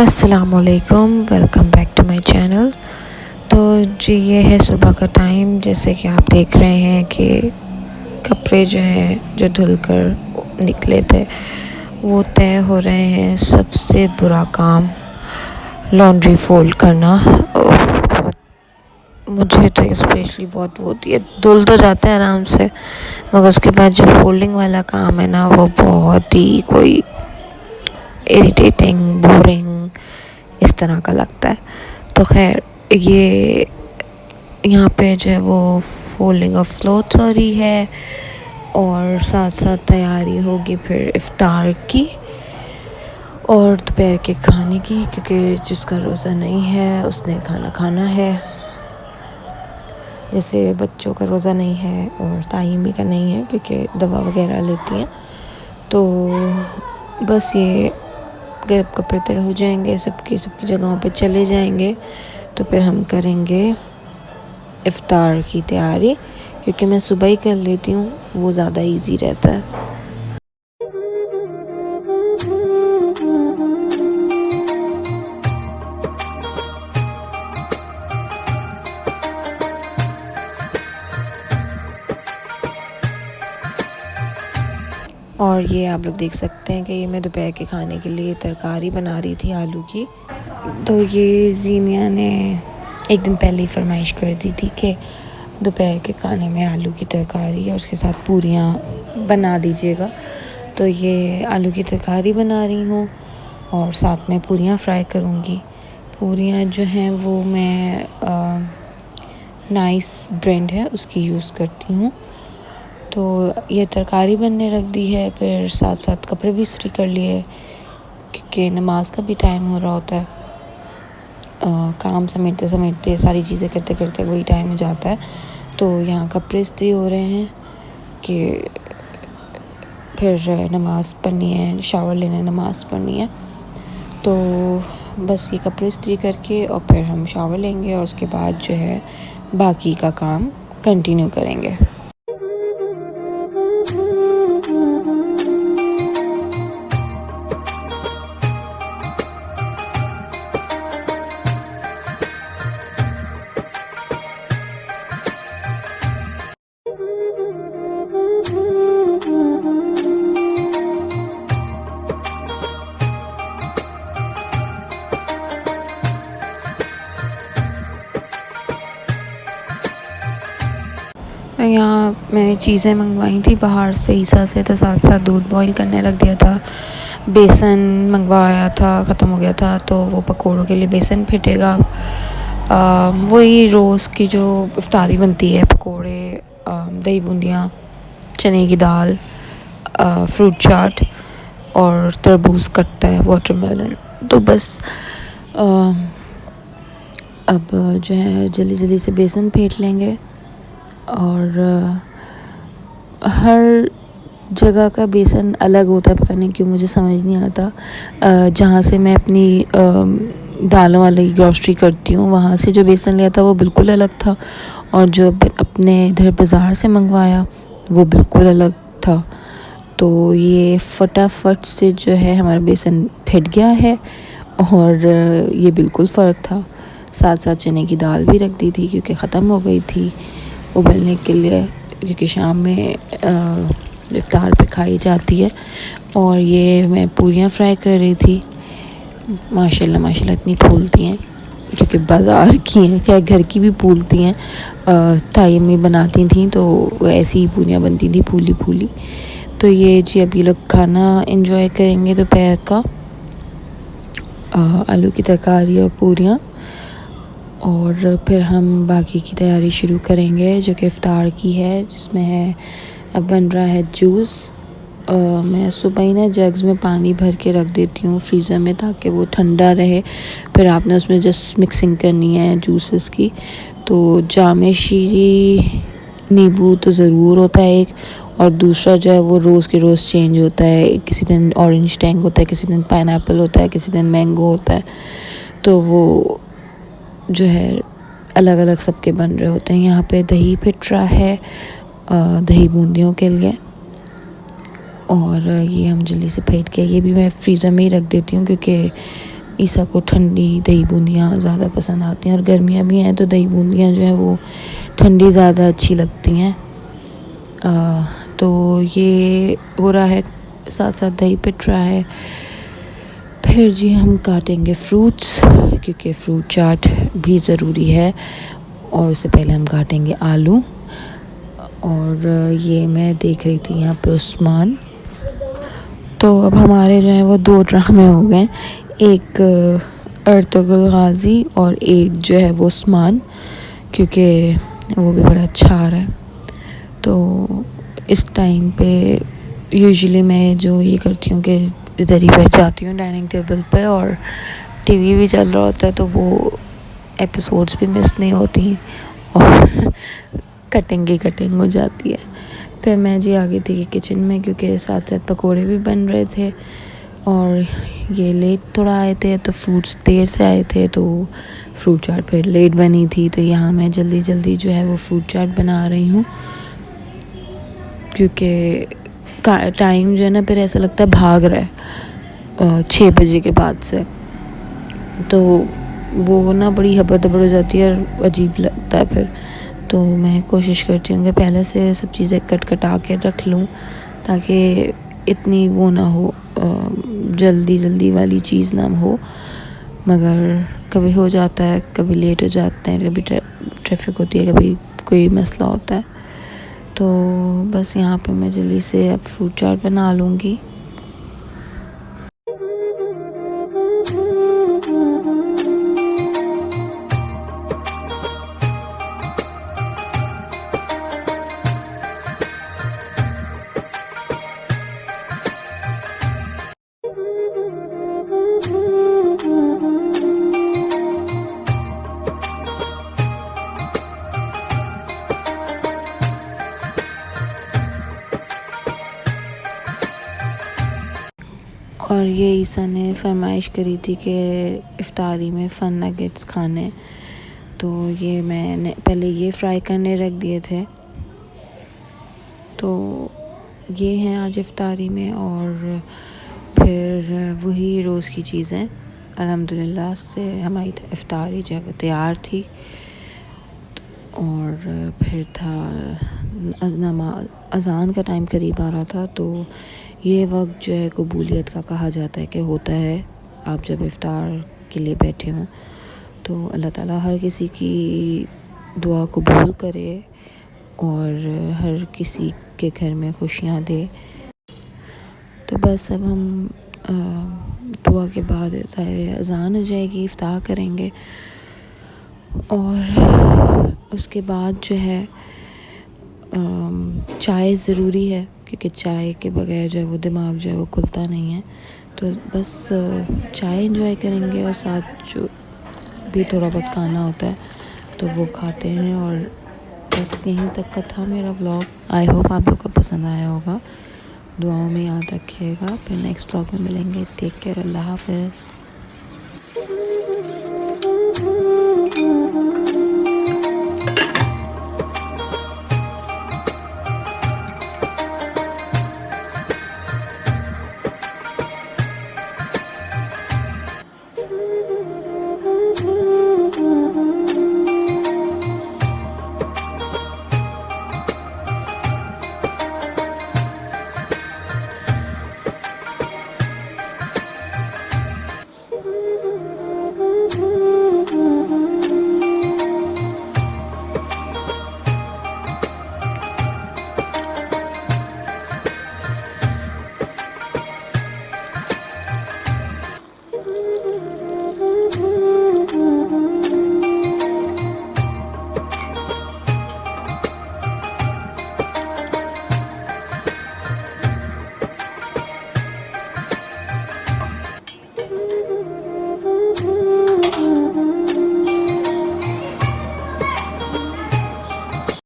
अस्सलामुअलैकुम, welcome back to my channel. तो जी ये है सुबह का टाइम। जैसे कि आप देख रहे हैं कि कपड़े जो हैं जो धुल कर निकले थे वो तय हो रहे हैं। सबसे बुरा काम लॉन्ड्री फ़ोल्ड करना। बहुत मुझे तो स्पेशली बहुत वो होती है। धुल तो जाते हैं आराम से, मगर उसके बाद जो फोल्डिंग वाला काम है ना वो बहुत ही कोई इरिटेटिंग, बोरिंग इस तरह का लगता है। तो खैर ये यहाँ पे जो है वो फोल्डिंग ऑफ क्लोथ्स हो रही है और साथ साथ तैयारी होगी फिर इफ्तार की और दोपहर के खाने की, क्योंकि जिसका रोज़ा नहीं है उसने खाना खाना है। जैसे बच्चों का रोज़ा नहीं है और ताईमी का नहीं है क्योंकि दवा वगैरह लेती हैं। तो बस ये कपड़े तय हो जाएंगे, सबकी जगहों पे चले जाएंगे तो फिर हम करेंगे इफ्तार की तैयारी, क्योंकि मैं सुबह ही कर लेती हूँ, वो ज़्यादा इजी रहता है। और ये आप लोग देख सकते हैं कि ये मैं दोपहर के खाने के लिए तरकारी बना रही थी आलू की। तो ये जीनिया ने एक दिन पहले ही फरमाइश कर दी थी कि दोपहर के खाने में आलू की तरकारी और उसके साथ पूरियाँ बना दीजिएगा। तो ये आलू की तरकारी बना रही हूँ और साथ में पूरियाँ फ्राई करूँगी। पूरियाँ जो हैं वो मैं नाइस ब्रांड है उसकी यूज़ करती हूँ। तो ये तरकारी बनने रख दी है, फिर साथ साथ कपड़े भी इस्त्री कर लिए क्योंकि नमाज का भी टाइम हो रहा होता है। काम समेटते समेटते सारी चीज़ें करते करते वही टाइम हो जाता है। तो यहाँ कपड़े इस्त्री हो रहे हैं कि फिर नमाज़ पढ़नी है, शावर लेना, नमाज़ पढ़नी है। तो बस ये कपड़े इस्त्री करके और फिर हम शावर लेंगे और उसके बाद जो है बाकी का काम कंटिन्यू करेंगे। यहाँ मैंने चीज़ें मंगवाई थी बाहर से ईसा से, तो साथ साथ दूध बॉईल करने रख दिया था। बेसन मंगवाया था, ख़त्म हो गया था, तो वो पकोड़ों के लिए बेसन फेंटेगा। वही रोज़ की जो इफ्तारी बनती है, पकोड़े, दही बूंदियाँ, चने की दाल, फ्रूट चाट और तरबूज कटता है, वाटरमेलन। तो बस अब जो है जल्दी जल्दी से बेसन फेंट लेंगे। और हर जगह का बेसन अलग होता है, पता नहीं क्यों, मुझे समझ नहीं आता। जहाँ से मैं अपनी दालों वाली ग्रॉसरी करती हूँ वहाँ से जो बेसन लिया था वो बिल्कुल अलग था और जो अपने इधर बाज़ार से मंगवाया वो बिल्कुल अलग था। तो ये फटाफट से जो है हमारा बेसन फट गया है और ये बिल्कुल फ़र्क था। साथ साथ चने की दाल भी रख दी थी क्योंकि ख़त्म हो गई थी उबलने के लिए, क्योंकि शाम में इफ्तार पे खाई जाती है। और ये मैं पूरियाँ फ्राई कर रही थी। माशाल्लाह माशाल्लाह इतनी फूलती हैं, क्योंकि बाज़ार की हैं, खैर घर की भी फूलती हैं। ताई अम्मी बनाती थी तो ऐसी ही पूरियाँ बनती थी, फूली फूली। तो ये जी अब ये लोग खाना एंजॉय करेंगे दोपहर का, आलू की तरकारी और पूरियाँ। और फिर हम बाकी की तैयारी शुरू करेंगे जो कि इफ्तार की है, जिसमें है अब बन रहा है जूस। मैं सुबह ही ना जग्स में पानी भर के रख देती हूँ फ्रीज़र में ताकि वो ठंडा रहे। फिर आपने उसमें जस्ट मिक्सिंग करनी है जूसेस की। तो जामे शीरी नींबू तो ज़रूर होता है एक, और दूसरा जो है वो रोज़ के रोज़ चेंज होता है। किसी दिन ऑरेंज टैंग होता है, किसी दिन पाइनएप्पल होता है, किसी दिन मैंगो होता है। तो वो जो है अलग अलग सबके बन रहे होते हैं। यहाँ पे दही पिट रहा है दही बूंदियों के लिए, और ये हम जल्दी से फेंट के ये भी मैं फ्रीज़र में ही रख देती हूँ क्योंकि ईसा को ठंडी दही बूंदियाँ ज़्यादा पसंद आती हैं, और गर्मियाँ भी हैं तो दही बूंदियाँ जो हैं वो ठंडी ज़्यादा अच्छी लगती हैं। तो ये हो रहा है, साथ साथ दही पिट रहा है। फिर जी हम काटेंगे फ्रूट्स, क्योंकि फ्रूट चाट भी ज़रूरी है, और उससे पहले हम काटेंगे आलू। और ये मैं देख रही थी यहाँ पे उस्मान। तो अब हमारे जो हैं वो 2 ड्रामे हो गए, एक अर्तुगरुल गाज़ी और एक जो है वो उस्मान, क्योंकि वो भी बड़ा अच्छा आ रहा है। तो इस टाइम पे यूजुअली मैं जो ये करती हूँ कि इधर ही बैठ जाती हूँ डाइनिंग टेबल पे, और टीवी भी चल रहा होता है तो वो एपिसोड्स भी मिस नहीं होती, और कटिंग हो जाती है। फिर मैं जी आ गई थी किचन में, क्योंकि साथ साथ पकोड़े भी बन रहे थे, और ये लेट थोड़ा आए थे तो फ्रूट्स देर से आए थे, तो फ्रूट चाट फिर लेट बनी थी। तो यहाँ मैं जल्दी जल्दी जो है वो फ्रूट चाट बना रही हूँ, क्योंकि टाइम जो है ना फिर ऐसा लगता है भाग रहा है 6 बजे के बाद से, तो वो ना बड़ी हबड़ दबड़ हो जाती है और अजीब लगता है फिर। तो मैं कोशिश करती हूँ कि पहले से सब चीज़ें कटा के रख लूँ, ताकि इतनी वो ना हो, जल्दी वाली चीज़ ना हो। मगर कभी हो जाता है, कभी लेट हो जाते हैं, कभी ट्रैफिक होती है, कभी कोई मसला होता है। तो बस यहाँ पे मैं जल्दी से अब फ्रूट चाट बना लूँगी। और ये ईसा ने फरमाइश करी थी कि इफ्तारी में फ़न नगेट्स खाने, तो ये मैंने पहले ये फ्राई करने रख दिए थे। तो ये हैं आज इफ्तारी में, और फिर वही रोज़ की चीज़ें अल्हम्दुलिल्लाह से हमारी इफ्तारी जो है वो तैयार थी। और फिर था अज़ान का टाइम करीब आ रहा था, तो ये वक्त जो है कबूलियत का कहा जाता है कि होता है आप जब इफ्तार के लिए बैठे हों, तो अल्लाह ताला हर किसी की दुआ कबूल करे और हर किसी के घर में खुशियाँ दे। तो बस अब हम दुआ के बाद अज़ान हो जाएगी, इफ्तार करेंगे, और उसके बाद जो है चाय ज़रूरी है, क्योंकि चाय के बगैर जो है वो दिमाग जो है वो खुलता नहीं है। तो बस चाय एंजॉय करेंगे, और साथ जो भी थोड़ा बहुत खाना होता है तो वो खाते हैं। और बस यहीं तक का था मेरा व्लॉग। आई होप आप लोग को पसंद आया होगा। दुआओं में याद रखिएगा। फिर नेक्स्ट व्लॉग में मिलेंगे। टेक केयर, अल्लाह हाफ़िज़।